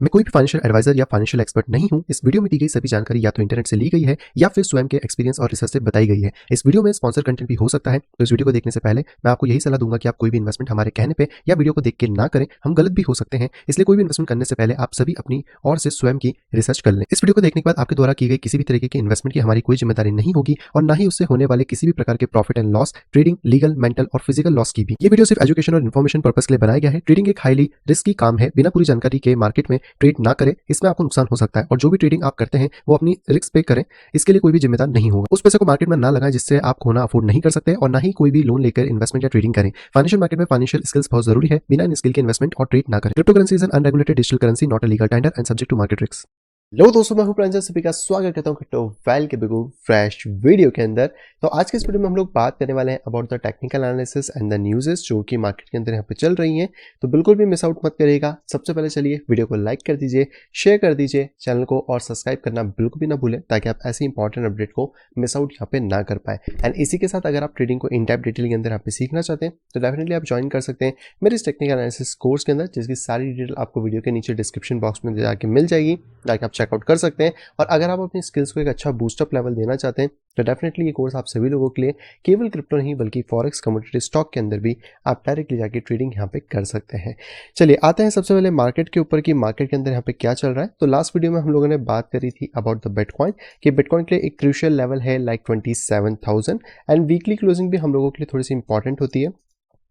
मैं कोई भी फाइनेंशियल एडवाइजर या फाइनेंशियल एक्सपर्ट नहीं हूं। इस वीडियो में दी गई सभी जानकारी या तो इंटरनेट से ली गई है या फिर स्वयं के एक्सपीरियंस और रिसर्च से बताई गई है। इस वीडियो में स्पॉन्सर कंटेंट भी हो सकता है, तो इस वीडियो को देखने से पहले मैं आपको यही सलाह दूंगा कि आप कोई भी इन्वेस्टमेंट हमारे कहने पे या वीडियो को देख के ना करें। हम गलत भी हो सकते हैं, इसलिए कोई भी इन्वेस्टमेंट करने से पहले आप सभी अपनी ओर से स्वयं की रिसर्च कर लें। इस वीडियो को देखने के बाद आपके द्वारा की गई किसी भी तरीके की इन्वेस्टमेंट की हमारी कोई जिम्मेदारी नहीं होगी और ना ही उससे होने वाले किसी भी प्रकार के profit and loss, trading, legal, mental और फिजिकल लॉस की भी। ये वीडियो सिर्फ एजुकेशन और इन्फॉर्मेशन पर्पस के लिए बनाया गया है। ट्रेडिंग एक हाईली रिस्की काम है, बिना पूरी जानकारी के मार्केट में ट्रेड ना करें, इसमें आपको नुकसान हो सकता है और जो भी ट्रेडिंग आप करते हैं वो अपनी रिस्क पे करें, इसके लिए कोई भी जिम्मेदार नहीं होगा। उस पैसे को मार्केट में ना लगाएं जिससे आप खोना अफोर्ड नहीं कर सकते, और ना ही कोई भी लोन लेकर इन्वेस्टमेंट या ट्रेडिंग करें। फाइनेंशियल मार्केट में फाइनेंशियल स्किल्स बहुत जरूरी है, बिना इन स्किल के इन्वेस्टमेंट और ट्रेड ना करें। Cryptocurrency is an unregulated digital currency, not a legal tender and subject to market risk. लो दोस्तों, मैं हूं प्रांजल, सभी का स्वागत करता हूं क्रिप्टो वेल के बिल्कुल फ्रेश वीडियो के अंदर। तो आज के इस वीडियो में हम लोग बात करने वाले हैं about the technical analysis and the न्यूज़ेस जो कि मार्केट के अंदर यहाँ पे चल रही हैं। तो बिल्कुल भी मिस आउट मत करिएगा। सबसे पहले चलिए वीडियो को लाइक कर दीजिए, शेयर कर दीजिए चैनल को, और सब्सक्राइब करना बिल्कुल भी ना भूलें ताकि आप ऐसी इंपॉर्टेंट अपडेट को मिस आउट यहाँ पे ना कर पाए। एंड इसी के साथ अगर आप ट्रेडिंग को इन डेप्थ डिटेल के अंदर यहाँ पे सीखना चाहते हैं तो डेफिनेटली आप ज्वाइन कर सकते हैं मेरे इस टेक्निकल एनालिसिस कोर्स के अंदर, जिसकी सारी डिटेल आपको वीडियो के नीचे डिस्क्रिप्शन बॉक्स में जाके मिल जाएगी, ताकि आप चेकआउट कर सकते हैं। और अगर आप अपनी स्किल्स को एक अच्छा बूस्टअप लेवल देना चाहते हैं तो डेफिनेटली ये कोर्स आप सभी लोगों के लिए केवल क्रिप्टो नहीं बल्कि फॉरेक्स, कमोडिटी, स्टॉक के अंदर भी आप डायरेक्टली जाके ट्रेडिंग यहाँ पे कर सकते हैं। चलिए आते हैं सबसे पहले मार्केट के ऊपर कि मार्केट के अंदर यहाँ पे क्या चल रहा है। तो लास्ट वीडियो में हम लोगों ने बात करी थी अबाउट द बिटकॉइन कि बिटकॉइन के लिए एक क्रूशियल लेवल है लाइक 27,000 एंड वीकली क्लोजिंग भी हम लोगों के लिए थोड़ी सी इंपॉर्टेंट होती है।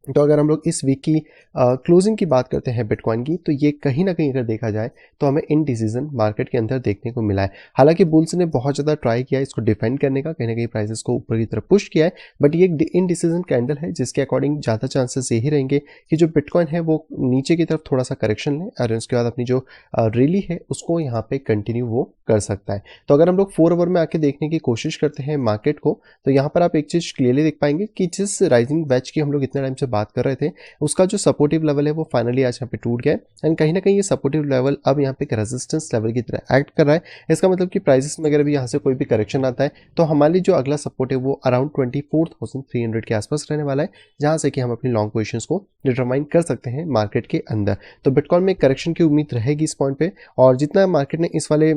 तो अगर हम लोग इस वीक की क्लोजिंग की बात करते हैं बिटकॉइन की, तो ये कहीं ना कहीं अगर देखा जाए तो हमें इनडिसीजन मार्केट के अंदर देखने को मिला है। हालांकि बुल्स ने बहुत ज़्यादा ट्राई किया है इसको डिफेंड करने का, कहीं ना कहीं प्राइसेस को ऊपर की तरफ पुश किया है, बट ये एक इनडिसीजन कैंडल है जिसके अकॉर्डिंग ज़्यादा चांसेस यही रहेंगे कि जो बिटकॉइन है वो नीचे की तरफ थोड़ा सा करेक्शन ले और उसके बाद अपनी जो रैली है उसको यहाँ पे कंटिन्यू वो कर सकता है। तो अगर हम लोग 4 आवर में आके देखने की कोशिश करते हैं मार्केट को, तो यहाँ पर आप एक चीज़ क्लियरली देख पाएंगे कि जिस राइजिंग वेज की हम लोग इतने टाइम से बात कर रहे थे, उसका जो सपोर्टिव लेवल है वो फाइनली आज यहाँ पे टूट गया है। एंड कहीं ना कहीं ये सपोर्टिव लेवल अब यहाँ पे एक रेजिस्टेंस लेवल की तरह एक्ट कर रहा है। इसका मतलब कि प्राइसेस में अगर भी यहाँ से कोई भी करेक्शन आता है तो हमारी जो अगला सपोर्ट है वो अराउंड 24,300 के आसपास रहने वाला है, जहाँ से कि हम अपनी लॉन्ग पोजिशंस को डिटरमाइन कर सकते हैं मार्केट के अंदर। तो बिटकॉइन में करेक्शन की उम्मीद रहेगी इस पॉइंट पे, और जितना मार्केट ने इस वाले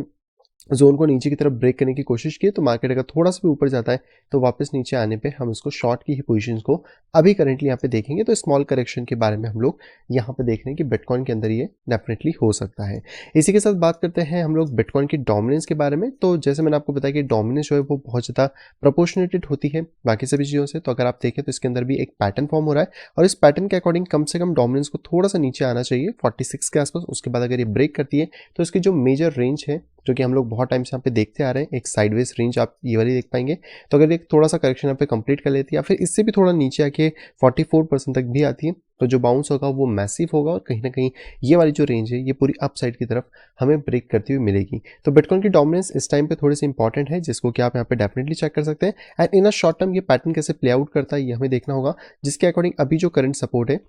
जोन को नीचे की तरफ ब्रेक करने की कोशिश की, तो मार्केट अगर थोड़ा सा भी ऊपर जाता है तो वापस नीचे आने पे हम इसको शॉर्ट की ही पोजीशंस को अभी करंटली यहाँ पे देखेंगे। तो स्मॉल करेक्शन के बारे में हम लोग यहाँ पे देख रहे हैं कि बिटकॉइन के अंदर ये डेफिनेटली हो सकता है। इसी के साथ बात करते हैं हम लोग बिटकॉइन की डोमिनेंस के बारे में। तो जैसे मैंने आपको बताया कि डोमिनेंस जो है वो बहुत ज़्यादा प्रोपोर्शनेटेड होती है बाकी सभी चीज़ों से। तो अगर आप देखें तो इसके अंदर भी एक पैटर्न फॉर्म हो रहा है, और इस पैटर्न के अकॉर्डिंग कम से कम डोमिनेंस को थोड़ा सा नीचे आना चाहिए 46 के आसपास। उसके बाद अगर ये ब्रेक करती है तो इसकी जो मेजर रेंज है, जो कि हम लोग बहुत टाइम से यहाँ पे देखते आ रहे हैं, एक साइडवेज रेंज आप ये वाली देख पाएंगे। तो अगर एक थोड़ा सा करेक्शन यहाँ पे कंप्लीट कर लेती है या फिर इससे भी थोड़ा नीचे आके 44% तक भी आती है, तो जो बाउंस होगा वो मैसिव होगा, और कहीं ना कहीं ये वाली जो रेंज है ये पूरी अप साइड की तरफ हमें ब्रेक करती हुई मिलेगी। तो बिटकॉइन की डोमिनेंस इस टाइम पे थोड़ी सी इंपॉर्टेंट है, जिसको कि आप यहाँ पे डेफिनेटली चेक कर सकते हैं। And in a short term ये पैटर्न कैसे प्ले आउट करता है ये हमें देखना होगा, जिसके अकॉर्डिंग अभी जो करंट सपोर्ट है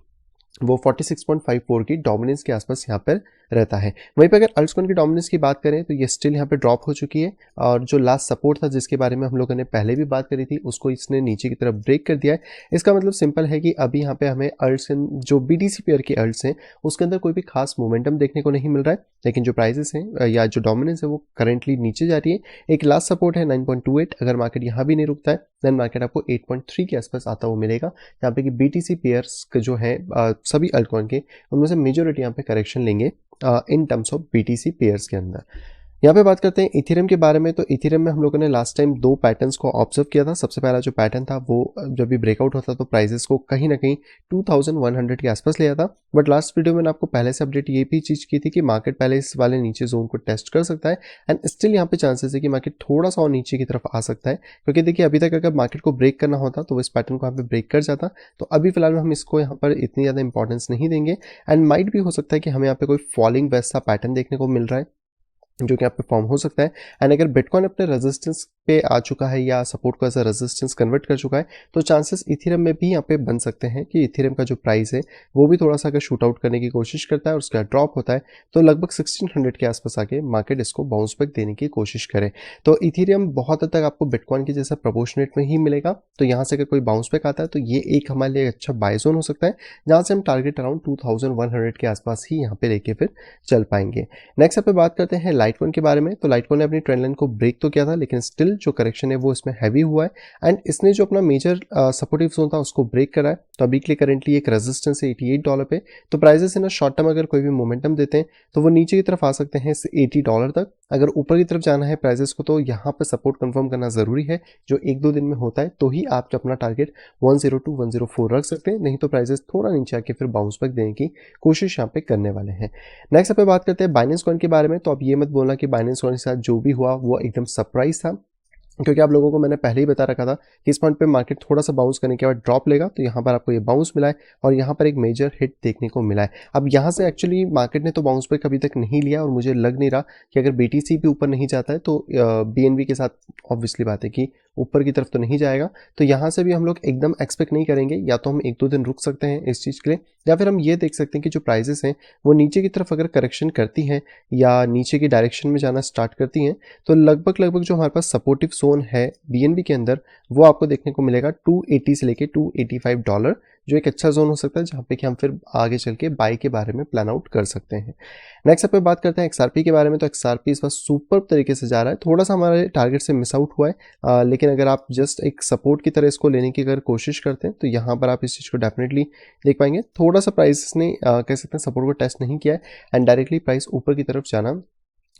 वो 46.54 की डोमिनेंस के आसपास यहाँ पर रहता है। वहीं पे अगर अल्टकॉइन की डोमिनेंस की बात करें तो ये स्टिल यहाँ पे ड्रॉप हो चुकी है, और जो लास्ट सपोर्ट था जिसके बारे में हम लोगों ने पहले भी बात करी थी उसको इसने नीचे की तरफ ब्रेक कर दिया है। इसका मतलब सिंपल है कि अभी यहाँ पे हमें अल्ट्स जो BTC पेयर के अल्ट्स हैं उसके अंदर कोई भी खास मोमेंटम देखने को नहीं मिल रहा है, लेकिन जो प्राइजेस हैं या जो डोमिनेंस है वो करेंटली नीचे जा रही है। एक लास्ट सपोर्ट है 9.28, अगर मार्केट यहाँ भी नहीं रुकता है देन मार्केट आपको 8.3 के आसपास आता हुआ मिलेगा, यहाँ पे कि BTC पेयर्स जो है सभी अल्टकॉइन के उनमें से मेजोरिटी यहाँ पे करेक्शन लेंगे in terms of BTC pairs के अंदर। यहाँ पे बात करते हैं इथेरियम के बारे में। तो इथेरियम में हम लोगों ने लास्ट टाइम 2 पैटर्न्स को ऑब्जर्व किया था। सबसे पहला जो पैटर्न था वो जब भी ब्रेकआउट होता तो प्राइसेस को कहीं ना कहीं 2100 के आसपास ले आता, बट लास्ट वीडियो में मैंने आपको पहले से अपडेट ये भी चीज़ की थी कि मार्केट पहले इस वाले नीचे जोन को टेस्ट कर सकता है, एंड स्टिल यहाँ पे चांसेस है कि मार्केट थोड़ा सा और नीचे की तरफ आ सकता है, क्योंकि देखिए अभी तक अगर मार्केट को ब्रेक करना होता तो इस पैटर्न को यहाँ पे ब्रेक कर जाता। तो अभी फिलहाल हम इसको यहाँ पर इतनी ज़्यादा इंपॉर्टेंस नहीं देंगे, एंड माइट भी हो सकता है कि हमें यहाँ पे कोई फॉलिंग वैसा पैटर्न देखने को मिल रहा है जो कि यहाँ पे फॉर्म हो सकता है। एंड अगर बिटकॉइन अपने रेजिस्टेंस पे आ चुका है या सपोर्ट को एज अ रेजिस्टेंस कन्वर्ट कर चुका है, तो चांसेस इथेरियम में भी यहाँ पे बन सकते हैं कि इथेरियम का जो प्राइस है वो भी थोड़ा सा अगर शूट आउट करने की कोशिश करता है और उसका ड्रॉप होता है तो लगभग 1600 के आसपास आके मार्केट इसको बाउंस बैक देने की कोशिश करे। तो इथेरियम बहुत हद तक आपको बिटकॉइन के जैसा प्रोपोर्शनेट में ही मिलेगा। तो यहाँ से अगर कोई बाउंस बैक आता है तो ये एक हमारे लिए अच्छा बाय जोन हो सकता है, जहाँ से हम टारगेट अराउंड 2100 के आसपास ही यहाँ पे लेके फिर चल पाएंगे। नेक्स्ट पे बात करते हैं लाइटकॉइन के बारे में। तो लाइटकॉइन ने अपनी ट्रेंड लाइन को ब्रेक तो किया था, लेकिन स्टिल जो करेक्शन है वो इसमें हैवी हुआ है एंड इसने जो अपना मेजर सपोर्टिव जोन था उसको ब्रेक करा है। तो अभी के लिए करेंटली एक रेजिस्टेंस है $88 पे। तो प्राइजेस इन शॉर्ट टर्म अगर कोई भी मोमेंटम देते हैं तो वो नीचे की तरफ आ सकते हैं $80 तक। अगर ऊपर की तरफ जाना है प्राइजेस को तो यहाँ पर सपोर्ट कंफर्म करना जरूरी है, जो 1-2 दिन में होता है, तो ही आप अपना टारगेट 102 104 रख सकते हैं, नहीं तो प्राइजेस थोड़ा नीचे आके फिर बाउंस बैक देने की कोशिश यहाँ पे करने वाले हैं। नेक्स्ट पे बात करते हैं बाइनेंस कॉइन के बारे में। तो अब ये मत बोलना कि बाइनेंस कॉइन के साथ जो भी हुआ वो एकदम सरप्राइज था, क्योंकि आप लोगों को मैंने पहले ही बता रखा था कि इस पॉइंट पे मार्केट थोड़ा सा बाउंस करने के बाद ड्रॉप लेगा। तो यहाँ पर आपको ये बाउंस मिला है और यहाँ पर एक मेजर हिट देखने को मिला है। अब यहाँ से एक्चुअली मार्केट ने तो बाउंस बैक अभी तक नहीं लिया और मुझे लग नहीं रहा कि अगर BTC भी ऊपर नहीं जाता है तो BNB के साथ ऑब्वियसली बात है कि ऊपर की तरफ तो नहीं जाएगा। तो यहाँ से भी हम लोग एकदम एक्सपेक्ट नहीं करेंगे, या तो हम 1-2 दिन रुक सकते हैं इस चीज़ के लिए, या फिर हम ये देख सकते हैं कि जो प्राइजेस हैं वो नीचे की तरफ अगर करेक्शन करती हैं या नीचे की डायरेक्शन में जाना स्टार्ट करती हैं तो लगभग जो हमारे पास सपोर्टिव जोन है BNB के अंदर वो आपको देखने को मिलेगा $280 से लेके $285, जो एक अच्छा जोन हो सकता है जहाँ पे कि हम फिर आगे चल के बाई के बारे में प्लान आउट कर सकते हैं। नेक्स्ट पे बात करते हैं XRP के बारे में। तो XRP इस बार सुपर तरीके से जा रहा है, थोड़ा सा हमारे टारगेट से मिस आउट हुआ है, लेकिन अगर आप जस्ट एक सपोर्ट की तरह इसको लेने की अगर कोशिश करते हैं तो यहाँ पर आप इस चीज़ को डेफिनेटली देख पाएंगे। थोड़ा सा प्राइस ने कह सकते हैं सपोर्ट को टेस्ट नहीं किया है एंड डायरेक्टली प्राइस ऊपर की तरफ जाना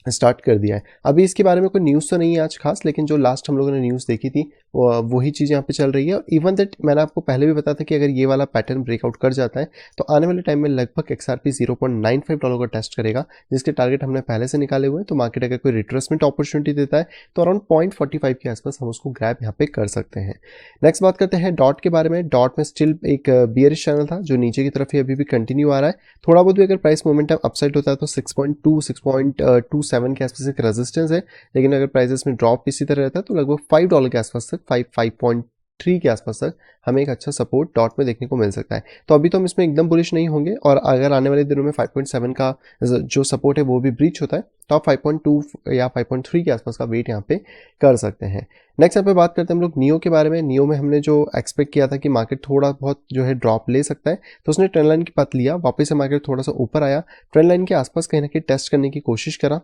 स्टार्ट कर दिया है। अभी इसके बारे में कोई न्यूज़ तो नहीं है आज खास, लेकिन जो लास्ट हम लोगों ने न्यूज़ देखी थी वही चीज़ यहाँ पे चल रही है। और इवन दैट मैंने आपको पहले भी बताया था कि अगर ये वाला पैटर्न ब्रेकआउट कर जाता है तो आने वाले टाइम में लगभग XRP $0.95 का टेस्ट करेगा, जिसके टारगेट हमने पहले से निकाले हुए हैं। तो मार्केट अगर कोई रिट्रेसमेंट अपॉर्चुनिटी देता है तो अराउंड 0.45 के आसपास हम उसको ग्रैब यहाँ पे कर सकते हैं। नेक्स्ट बात करते हैं डॉट के बारे में। डॉट में स्टिल एक बियरिश चैनल था जो नीचे की तरफ ही अभी भी कंटिन्यू आ रहा है। थोड़ा बहुत भी अगर प्राइस मोमेंटम अपसाइड होता है तो 6.2 6.27 के आसपास एक रेजिस्टेंस है, लेकिन अगर प्राइसेस में ड्रॉप इसी तरह रहता है तो लगभग $5 के आसपास तक 5.3 के आसपास तक हमें एक अच्छा सपोर्ट डॉट में देखने को मिल सकता है। तो अभी तो हम इसमें एकदम बुलिश नहीं होंगे, और अगर आने वाले दिनों में 5.7 का जो सपोर्ट है वो भी ब्रीच होता है तो आप 5.2 या 5.3 के आसपास का वेट यहाँ पे कर सकते हैं। नेक्स्ट यहाँ पे बात करते हैं हम लोग नियो के बारे में। नियो में हमने जो एक्सपेक्ट किया था कि मार्केट थोड़ा बहुत जो है ड्रॉप ले सकता है, तो उसने ट्रेंड लाइन की पथ लिया, वापस से मार्केट थोड़ा सा ऊपर आया, ट्रेंड लाइन के आसपास कहीं ना कहीं टेस्ट करने की कोशिश करा,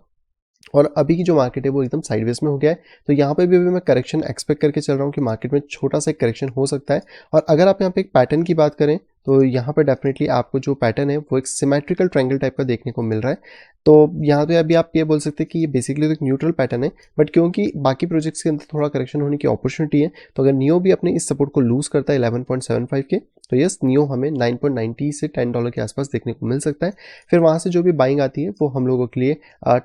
और अभी की जो मार्केट है वो एकदम साइडवेज में हो गया है। तो यहाँ पे भी अभी मैं करेक्शन एक्सपेक्ट करके चल रहा हूँ कि मार्केट में छोटा सा करेक्शन हो सकता है। और अगर आप यहाँ पे एक पैटर्न की बात करें तो यहाँ पे डेफिनेटली आपको जो पैटर्न है वो एक सिमेट्रिकल ट्रायंगल टाइप का देखने को मिल रहा है। तो यहाँ पे अभी आप ये बोल सकते हैं कि ये बेसिकली तो एक न्यूट्रल पैटर्न है, बट क्योंकि बाकी प्रोजेक्ट्स के अंदर थोड़ा करेक्शन होने की अपॉर्चुनिटी है, तो अगर नियो भी अपने इस सपोर्ट को लूज करता है 11.75 के, तो यस नियो हमें 9.90 से $10 के आसपास देखने को मिल सकता है। फिर वहाँ से जो भी बाइंग आती है वो हम लोगों के लिए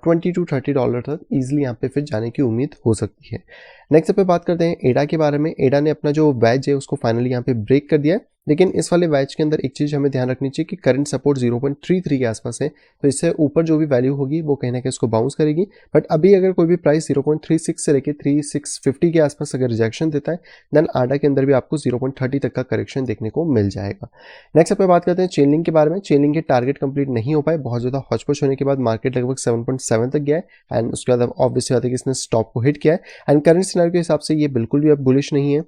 $20 to $30 तक ईजिली यहाँ पे फिर जाने की उम्मीद हो सकती है। नेक्स्ट पे बात करते हैं एडा के बारे में। एडा ने अपना जो वेज है उसको फाइनली यहाँ पे ब्रेक कर दिया है, लेकिन इस वाले वेज के अंदर एक चीज़ हमें ध्यान रखनी चाहिए कि करंट सपोर्ट 0.33 के आसपास है, तो इससे ऊपर जो भी वैल्यू होगी वो कहीं ना कहीं इसको बाउंस करेगी। बट अभी अगर कोई भी प्राइस 0.36 से लेकर 3650 के आसपास अगर रिजेक्शन देता है देन आडा के अंदर भी आपको 0.30 तक का करेक्शन देखने को मिल जाएगा। नेक्स्ट पे बात करते हैं चेनलिंक के बारे में। चेनलिंक के टारगेट कंप्लीट नहीं हो पाए, बहुत ज़्यादा हौच-पौच होने के बाद मार्केट लगभग 7.7 तक गया है एंड उसके बाद ऑब्वियसली बात है कि इसने स्टॉप को हिट किया है एंड करंट सिनेरियो के हिसाब से ये बिल्कुल भी अब बुलिश नहीं है।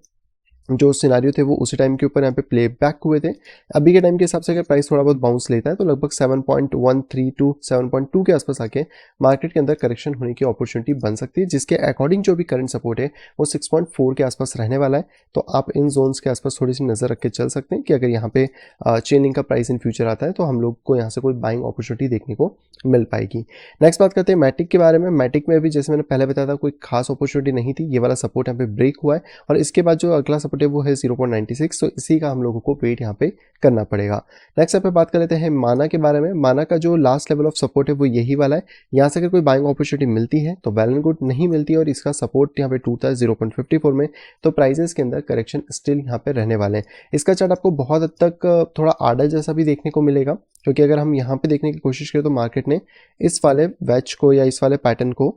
जो सिनारियो थे वो उसी टाइम के ऊपर यहाँ पे प्ले बैक हुए थे। अभी के टाइम के हिसाब से अगर प्राइस थोड़ा बहुत बाउंस लेता है तो लगभग 7.13 टू 7.2 के आसपास आके मार्केट के अंदर करेक्शन होने की अपॉर्चुनिटी बन सकती है, जिसके अकॉर्डिंग जो भी करंट सपोर्ट है वो 6.4 के आसपास रहने वाला है। तो आप इन जोन्स के आसपास थोड़ी सी नज़र रख के चल सकते हैं कि अगर यहाँ पे चेनलिंक का प्राइस इन फ्यूचर आता है तो हम लोग को यहाँ से कोई बाइंग अपॉर्चुनिटी देखने को मिल पाएगी। नेक्स्ट बात करते हैं मैटिक के बारे में। मैटिक में भी जैसे मैंने पहले बताया था कोई खास अपॉर्चुनिटी नहीं थी, ये वाला सपोर्ट यहाँ पे ब्रेक हुआ है और इसके बाद जो अगला सपोर्ट है वो है 0.96, तो इसी का हम लोगों को वेट यहाँ पे करना पड़ेगा। नेक्स्ट यहाँ पे बात कर लेते हैं माना के बारे में। माना का जो लास्ट लेवल ऑफ सपोर्ट है वो यही वाला है। यहाँ से अगर कोई बाइंग अपॉर्चुनिटी मिलती है तो वेल एंड गुड, नहीं मिलती है और इसका सपोर्ट यहाँ पे टूटता है 0.54 में, तो प्राइजेस के अंदर करेक्शन स्टिल यहाँ पे रहने वाले हैं। इसका चार्ट आपको बहुत हद तक थोड़ा आर्डर जैसा भी देखने को मिलेगा, क्योंकि अगर हम यहाँ पे देखने की कोशिश करें तो मार्केट ने इस वाले वेज को या इस वाले पैटर्न को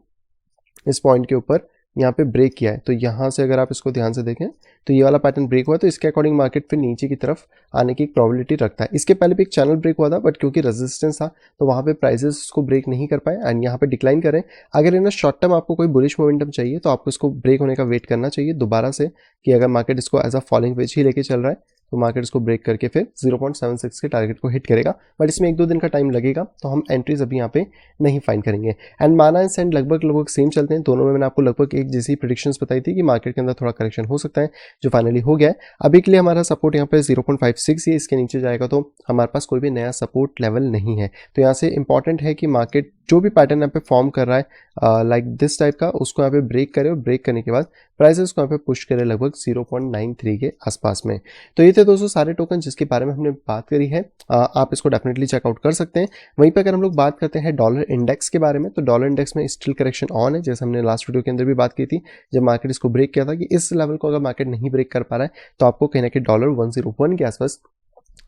इस पॉइंट के ऊपर यहाँ पे ब्रेक किया है, तो यहाँ से अगर आप इसको ध्यान से देखें तो ये वाला पैटर्न ब्रेक हुआ है, तो इसके अकॉर्डिंग मार्केट फिर नीचे की तरफ आने की प्रोबेबिलिटी रखता है। इसके पहले भी एक चैनल ब्रेक हुआ था, बट क्योंकि रेजिस्टेंस था तो वहाँ पे प्राइसेस इसको ब्रेक नहीं कर पाए एंड यहाँ पे डिक्लाइन करें। अगर इन शॉर्ट टर्म आपको कोई बुलिश मोमेंटम चाहिए तो आपको इसको ब्रेक होने का वेट करना चाहिए दोबारा से, कि अगर मार्केट इसको एज अ फॉलिंग वेज ही लेके चल रहा है तो मार्केट इसको ब्रेक करके फिर 0.76 के टारगेट को हिट करेगा, बट इसमें 1-2 दिन का टाइम लगेगा, तो हम एंट्रीज अभी यहाँ पे नहीं फाइंड करेंगे। एंड माना एंड सेंड लगभग सेम चलते हैं, दोनों में मैंने आपको लगभग एक जैसी प्रेडिक्शंस बताई थी कि मार्केट के अंदर थोड़ा करेक्शन हो सकता है, जो फाइनली हो गया है। अभी के लिए हमारा सपोर्ट यहाँ पे 0.56 ही, इसके नीचे जाएगा तो हमारे पास कोई भी नया सपोर्ट लेवल नहीं है। तो यहाँ से इंपॉर्टेंट है कि मार्केट जो भी पैटर्न यहाँ पे फॉर्म कर रहा है लाइक दिस टाइप का, उसको यहाँ पे ब्रेक करे और ब्रेक करने के बाद प्राइसेस को यहाँ पे पुश करे लगभग 0.93 के आसपास में। तो ये थे दोस्तों सारे टोकन जिसके बारे में हमने बात करी है, आप इसको डेफिनेटली चेकआउट कर सकते हैं। वहीं पे अगर हम लोग बात करते हैं डॉलर इंडेक्स के बारे में, तो डॉलर इंडेक्स में स्टिल करेक्शन ऑन है, जैसे हमने लास्ट वीडियो के अंदर भी बात की थी जब मार्केट इसको ब्रेक किया था कि इस लेवल को अगर मार्केट नहीं ब्रेक कर पा रहा है तो आपको कहीं ना कहीं डॉलर 101 के आसपास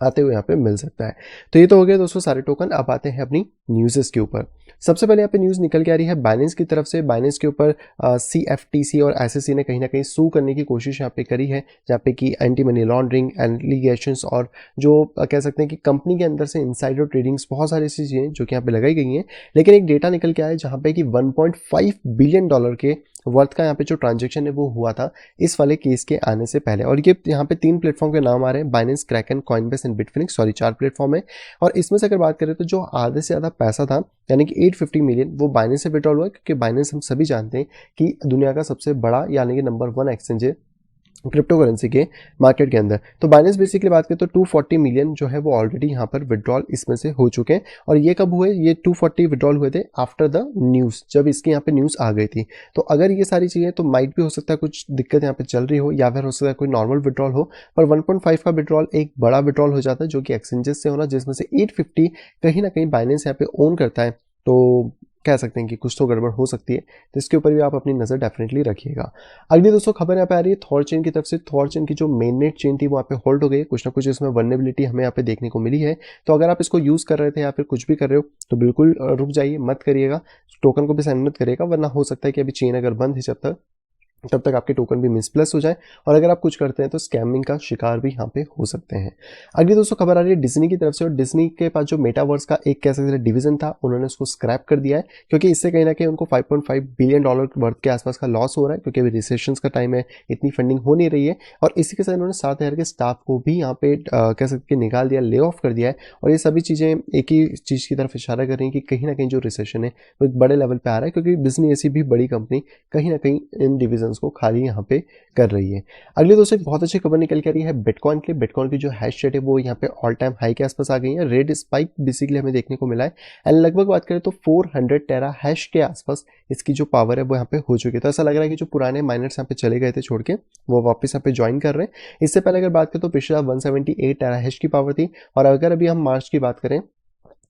आते हुए यहाँ पे मिल सकता है। तो ये तो हो गया दोस्तों सारे टोकन। अब आते हैं अपनी न्यूज़ेस के ऊपर। सबसे पहले यहाँ पे न्यूज़ निकल के आ रही है बाइनेंस की तरफ से। बाइनेंस के ऊपर CFTC और SEC ने कहीं ना कहीं सू करने की कोशिश यहाँ पे करी है, जहाँ पे कि एंटी मनी लॉन्ड्रिंग एलिगेशंस और जो कह सकते हैं कि कंपनी के अंदर से इनसाइडर ट्रेडिंग्स, बहुत सारी ऐसी चीज़ें जो कि यहाँ पे लगाई गई हैं। लेकिन एक डेटा निकल के आया जहाँ पे कि 1.5 बिलियन डॉलर के वर्थ का यहाँ पे जो ट्रांजेक्शन है वो हुआ था इस वाले केस के आने से पहले। और ये यहाँ पे 3 प्लेटफॉर्म के नाम आ रहे हैं, Binance, Kraken, Coinbase and Bitfinex, sorry 4 platform है। और इसमें से अगर बात करें तो जो आधे से ज़्यादा पैसा था यानी कि 850 मिलियन वो बाइनेंस से विड्रॉल हुआ, क्योंकि बाइनेंस हम सभी जानते हैं कि दुनिया का सबसे बड़ा यानी कि नंबर 1 एक्सचेंज है क्रिप्टो करेंसी के मार्केट के अंदर। तो बाइनेंस बेसिकली बात करें तो 240 मिलियन जो है वो ऑलरेडी यहाँ पर विड्रॉल इसमें से हो चुके हैं। और ये कब हुए? ये 240 विड्रॉल हुए थे आफ्टर द न्यूज़, जब इसकी यहाँ पे न्यूज़ आ गई थी। तो अगर ये सारी चीज़ें, तो माइट भी हो सकता है कुछ दिक्कत यहाँ पे चल रही हो, या फिर हो सकता है कोई नॉर्मल विड्रॉल हो, पर 1.5 का विड्रॉल एक बड़ा विड्रॉल हो जाता है जो कि एक्सचेंजेस से होना, जिसमें से 850 कहीं ना कहीं बाइनेंस यहाँ पे ओन करता है। तो कह सकते हैं कि कुछ तो गड़बड़ हो सकती है, तो इसके ऊपर भी आप अपनी नज़र डेफिनेटली रखिएगा। अगली दोस्तों खबर यहाँ पे आ रही है थॉर चेन की तरफ से। थॉर चेन की जो मेननेट चेन थी वो यहाँ पे होल्ड हो गई है, कुछ ना कुछ इसमें वल्नरेबिलिटी हमें यहाँ पे देखने को मिली है। तो अगर आप इसको यूज़ कर रहे थे या फिर कुछ भी कर रहे हो तो बिल्कुल रुक जाइए, मत करिएगा, टोकन को भी सेंड मत करिएगा, वरना हो सकता है कि अभी चेन अगर बंद है तब तक आपके टोकन भी मिसप्लेस हो जाए, और अगर आप कुछ करते हैं तो स्कैमिंग का शिकार भी यहाँ पे हो सकते हैं। अगली दोस्तों खबर आ रही है डिज्नी की तरफ से। और डिज्नी के पास जो मेटावर्स का एक कह सकते हैं डिवीजन था, उन्होंने उसको स्क्रैप कर दिया है, क्योंकि इससे कहीं ना कहीं उनको 5.5 बिलियन डॉलर वर्थ के आसपास का लॉस हो रहा है, क्योंकि अभी रिसेशंस का टाइम है, इतनी फंडिंग हो नहीं रही है। और इसी के साथ उन्होंने 7,000 के स्टाफ को भी यहाँ पे कह सकते निकाल दिया, ले ऑफ कर दिया है। और ये सभी चीज़ें एक ही चीज़ की तरफ इशारा कर रही हैं कि कहीं ना कहीं जो रिसेशन है वो एक बड़े लेवल पर आ रहा है, क्योंकि डिज्नी ऐसी भी बड़ी कंपनी कहीं ना कहीं इन डिविजन्स को खाली यहाँ पे कर रही है। अगली दोस्तों एक बहुत अच्छी खबर निकल के आ रही है बिटकॉइन के। बिटकॉइन की जो हैश रेट है वो यहाँ पे ऑल टाइम हाई के आसपास आ गई है, रेड स्पाइक बेसिकली हमें देखने को मिला है। एंड लगभग बात करें तो 400 टेरा हैश के आसपास इसकी जो पावर है वो यहाँ पे हो चुकी है। तो ऐसा लग रहा है कि जो पुराने माइनर्स यहाँ पे चले गए थे छोड़ के, वो वापस यहाँ पे ज्वाइन कर रहे हैं। इससे पहले अगर बात करें तो पिछला 178 टेरा हैश की पावर थी, और अगर अभी हम मार्च की बात करें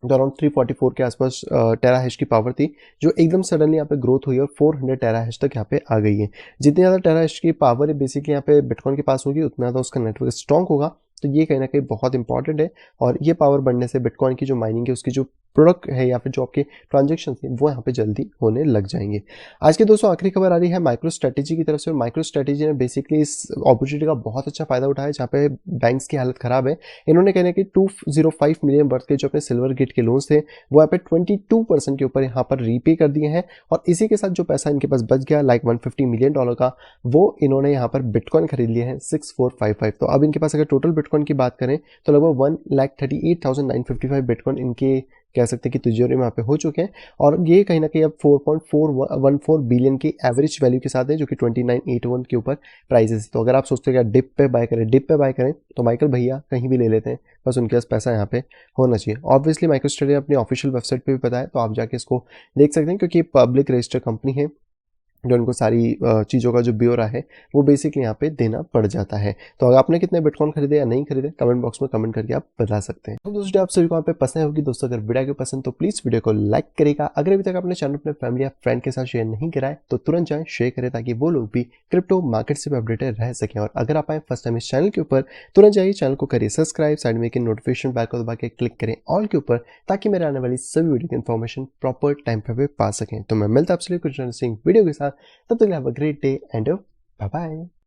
तो अराउंड 344 के आसपास टेरा हैश की पावर थी, जो एकदम सडनली यहाँ पे ग्रोथ हुई और 400 टेरा हैश तक यहाँ पे आ गई है। जितनी ज़्यादा टेरा हैश की पावर है बेसिकली यहाँ पे बिटकॉइन के पास होगी, उतना ज़्यादा उसका नेटवर्क स्ट्रॉन्ग होगा। तो ये कहीं ना कहीं बहुत इंपॉर्टेंट है, और ये पावर बढ़ने से बिटकॉइन की जो माइनिंग है उसकी जो प्रोडक्ट है या फिर जो आपके ट्रांजेक्शन है वो यहाँ पे जल्दी होने लग जाएंगे। आज के दोस्तों आखिरी खबर आ रही है माइक्रो स्ट्रेटेजी की तरफ से। माइक्रो स्ट्रेटेजी ने बेसिकली इस अपॉर्चुनिटी का बहुत अच्छा फायदा उठाया जहाँ पे बैंक्स की हालत खराब है। इन्होंने कहना कि 205 मिलियन वर्थ के जो अपने सिल्वर गेट के लोन्स थे वो यहाँ पे 22% के ऊपर यहाँ पर रीपे कर दिए हैं, और इसी के साथ जो पैसा इनके पास बच गया लाइक 150 मिलियन डॉलर का, वो इन्होंने यहाँ पर बिटकॉइन खरीद लिए हैं 6455। तो अब इनके पास अगर टोटल बिटकॉइन की बात करें तो लगभग 1,38,955 बिटकॉइन इनके कह सकते हैं कि तिजोरी में यहाँ पे हो चुके हैं। और ये कहीं ना कहीं अब 4.414 बिलियन की एवरेज वैल्यू के साथ है, जो कि 2981 के ऊपर प्राइसेस है। तो अगर आप सोचते हैं कि डिप पे बाय करें तो माइकल भैया कहीं भी ले लेते हैं, बस उनके पास पैसा यहाँ पे होना चाहिए। ऑब्वियसली माइक्रो स्ट्रेटेजी अपनी ऑफिशियल वेबसाइट पे भी बताया, तो आप जाके इसको देख सकते हैं, क्योंकि ये पब्लिक रजिस्टर कंपनी है जो उनको सारी चीज़ों का जो ब्यौरा है वो बेसिकली यहाँ पे देना पड़ जाता है। तो अगर आपने कितने बिटकॉइन खरीदे या नहीं खरीदे कमेंट बॉक्स में कमेंट करके आप बता सकते हैं। तो दोस्तों आप सभी को यहाँ पे पसंद होगी। दोस्तों अगर वीडियो को पसंद तो प्लीज़ वीडियो को लाइक करेगा। अगर अभी तक आपने चैनल अपने फैमिली या फ्रेंड के साथ शेयर नहीं करा है तो तुरंत जाएं शेयर करें, ताकि वो लोग भी क्रिप्टो मार्केट से अपडेटेड रह सकें। और अगर आप आए फर्स्ट टाइम इस चैनल के ऊपर, तुरंत जाइए चैनल को करिए सब्सक्राइब, साइड में नोटिफिकेशन बैल को दबा के क्लिक करें ऑल के ऊपर, ताकि मेरे आने वाली सभी वीडियो की इन्फॉर्मेशन प्रॉपर टाइम पे पा सकें। तो मैं मिलता आपसे कुछ इंटरेस्टिंग वीडियो के साथ, तब तक have a great day and bye bye.